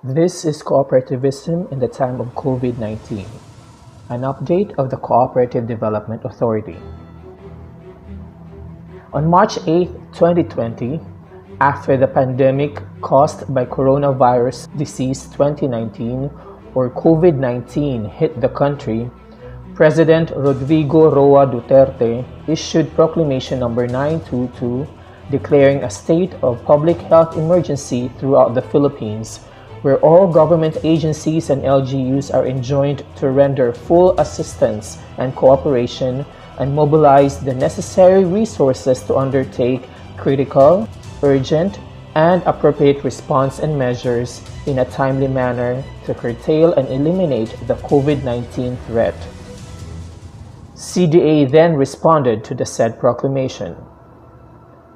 This is cooperativism in the time of COVID-19, an update of the Cooperative Development Authority. On March 8, 2020, after the pandemic caused by coronavirus disease 2019 or COVID-19 hit the country, President Rodrigo Roa Duterte issued Proclamation No. 922 declaring a state of public health emergency throughout the Philippines, where all government agencies and LGUs are enjoined to render full assistance and cooperation and mobilize the necessary resources to undertake critical, urgent, and appropriate response and measures in a timely manner to curtail and eliminate the COVID-19 threat. CDA then responded to the said proclamation.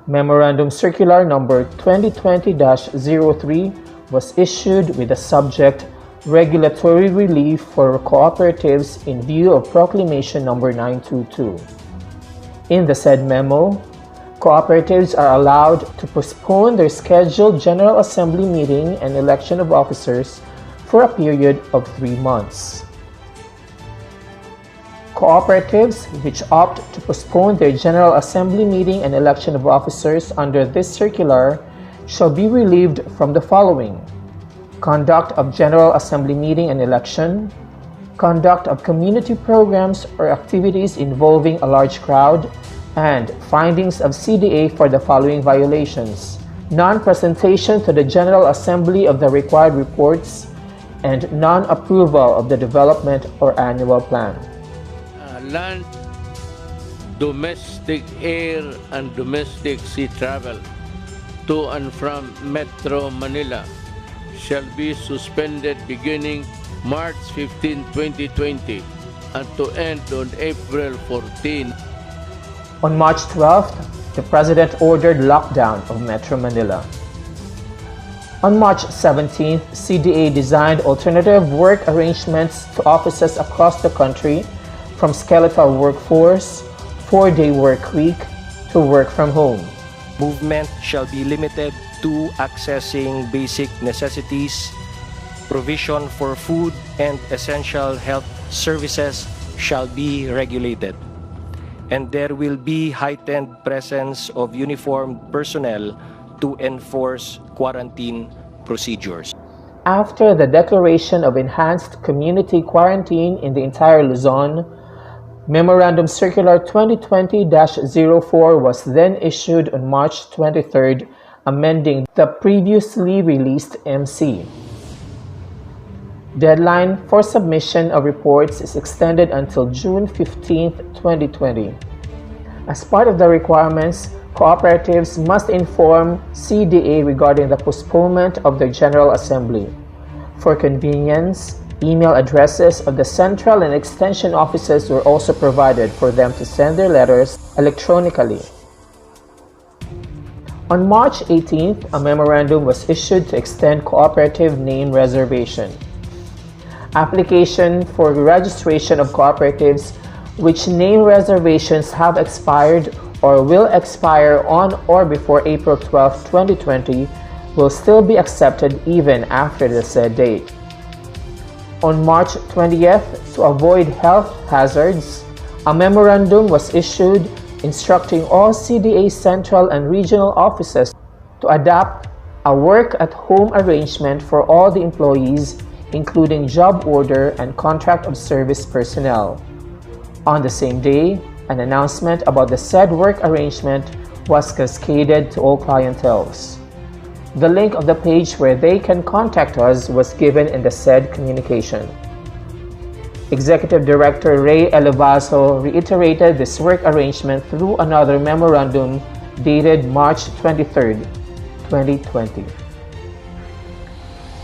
Memorandum Circular Number 2020-03 was issued with the subject Regulatory Relief for Cooperatives in view of Proclamation No. 922. In the said memo, cooperatives are allowed to postpone their scheduled General Assembly meeting and election of officers for a period of 3 months. Cooperatives which opt to postpone their General Assembly meeting and election of officers under this circular shall be relieved from the following: conduct of General Assembly meeting and election, conduct of community programs or activities involving a large crowd, and findings of CDA for the following violations: non-presentation to the General Assembly of the required reports, and non-approval of the development or annual plan. Land, domestic air and domestic sea travel to and from Metro Manila shall be suspended beginning March 15, 2020 and to end on April 14. On March 12th, the President ordered lockdown of Metro Manila. On March 17th, CDA designed alternative work arrangements to offices across the country, from skeletal workforce, 4-day work week, to work from home. Movement shall be limited to accessing basic necessities. Provision for food and essential health services shall be regulated. And there will be heightened presence of uniformed personnel to enforce quarantine procedures. After the declaration of enhanced community quarantine in the entire Luzon, Memorandum Circular 2020-04 was then issued on March 23rd, amending the previously released MC. Deadline for submission of reports is extended until June 15th, 2020. As part of the requirements, cooperatives must inform CDA regarding the postponement of their General Assembly. For convenience, email addresses of the central and extension offices were also provided for them to send their letters electronically. On March 18th, a memorandum was issued to extend cooperative name reservation. Application for registration of cooperatives which name reservations have expired or will expire on or before April 12, 2020 will still be accepted even after the said date. On March 20th, to avoid health hazards, a memorandum was issued instructing all CDA central and regional offices to adopt a work-at-home arrangement for all the employees, including job order and contract of service personnel. On the same day, an announcement about the said work arrangement was cascaded to all clienteles. The link of the page where they can contact us was given in the said communication. Executive Director Ray Elevazo reiterated this work arrangement through another memorandum dated March 23, 2020.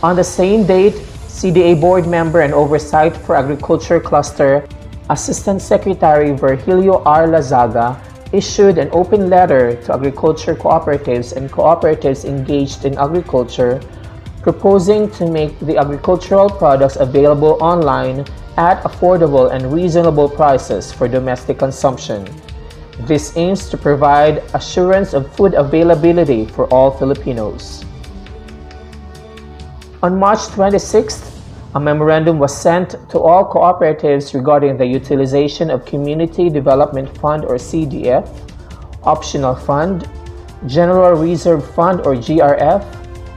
On the same date, CDA Board Member and Oversight for Agriculture Cluster Assistant Secretary Virgilio R. Lazaga issued an open letter to agriculture cooperatives and cooperatives engaged in agriculture, proposing to make the agricultural products available online at affordable and reasonable prices for domestic consumption. This aims to provide assurance of food availability for all Filipinos. On March 26th, a memorandum was sent to all cooperatives regarding the utilization of Community Development Fund or CDF, Optional Fund, General Reserve Fund or GRF,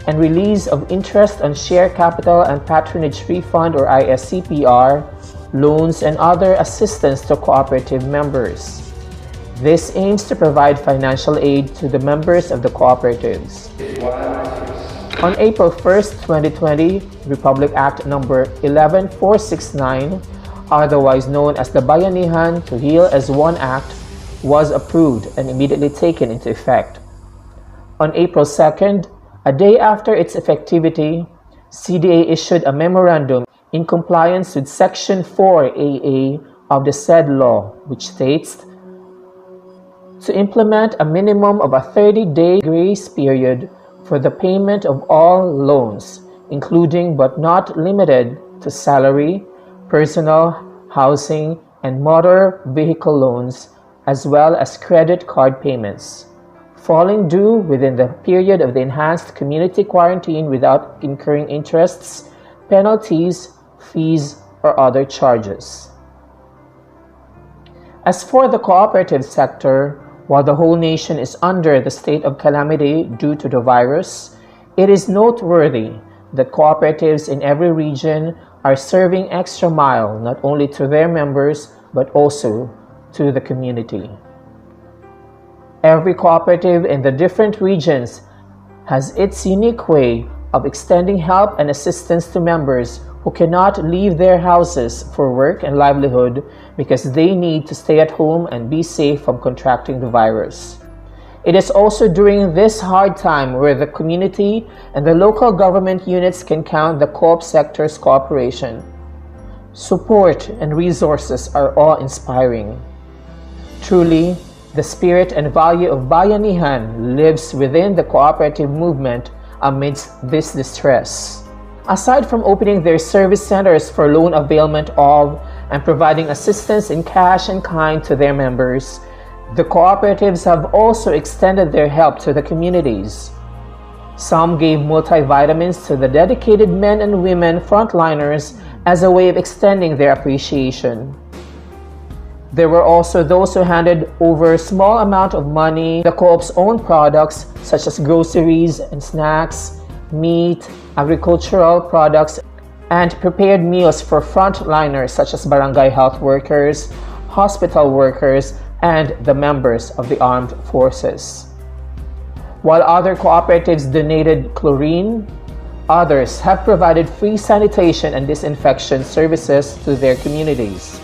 and release of interest on share capital and patronage refund or ISCPR, loans, and other assistance to cooperative members. This aims to provide financial aid to the members of the cooperatives. On April 1st, 2020, Republic Act No. 11469, otherwise known as the Bayanihan to Heal as One Act, was approved and immediately taken into effect. On April 2nd, a day after its effectivity, CDA issued a memorandum in compliance with Section 4AA of the said law, which states to implement a minimum of a 30-day grace period for the payment of all loans, including but not limited to salary, personal, housing, and motor vehicle loans, as well as credit card payments, falling due within the period of the enhanced community quarantine without incurring interests, penalties, fees, or other charges. As for the cooperative sector, while the whole nation is under the state of calamity due to the virus, it is noteworthy that cooperatives in every region are serving extra mile not only to their members but also to the community. Every cooperative in the different regions has its unique way of extending help and assistance to members who cannot leave their houses for work and livelihood because they need to stay at home and be safe from contracting the virus. It is also during this hard time where the community and the local government units can count the co-op sector's cooperation. Support and resources are awe-inspiring. Truly, the spirit and value of Bayanihan lives within the cooperative movement amidst this distress. Aside from opening their service centers for loan availment of and providing assistance in cash and kind to their members, the cooperatives have also extended their help to the communities. Some gave multivitamins to the dedicated men and women frontliners as a way of extending their appreciation. There were also those who handed over a small amount of money, the co-op's own products such as groceries and snacks, meat, agricultural products, and prepared meals for frontliners such as barangay health workers, hospital workers, and the members of the armed forces. While other cooperatives donated chlorine, others have provided free sanitation and disinfection services to their communities.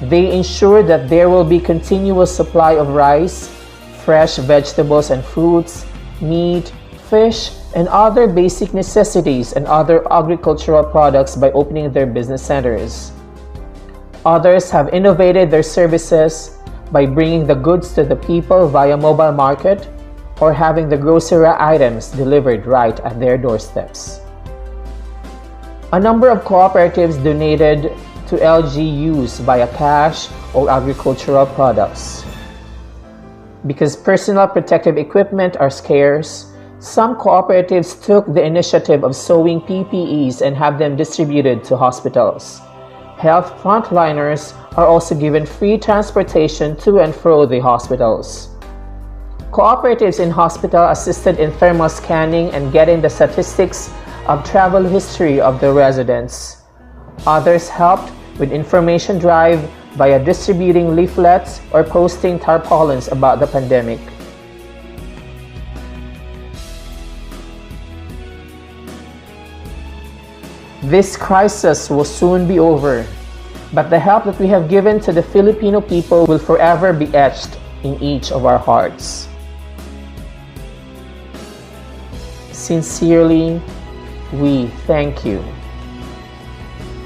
They ensure that there will be continuous supply of rice, fresh vegetables and fruits, meat, fish, and other basic necessities and other agricultural products by opening their business centers. Others have innovated their services by bringing the goods to the people via mobile market or having the grocery items delivered right at their doorsteps. A number of cooperatives donated to LGUs via cash or agricultural products. Because personal protective equipment are scarce, some cooperatives took the initiative of sewing PPEs and have them distributed to hospitals. Health frontliners are also given free transportation to and fro the hospitals. Cooperatives in hospital assisted in thermal scanning and getting the statistics of travel history of the residents. Others helped with information drive via distributing leaflets or posting tarpaulins about the pandemic. This crisis will soon be over, but the help that we have given to the Filipino people will forever be etched in each of our hearts. Sincerely, we thank you.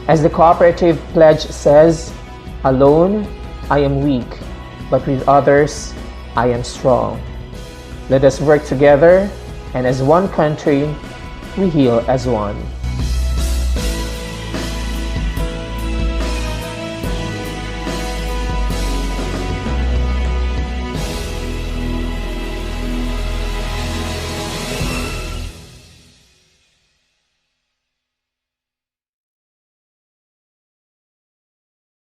As the cooperative pledge says, alone I am weak, but with others I am strong. Let us work together, and as one country, we heal as one.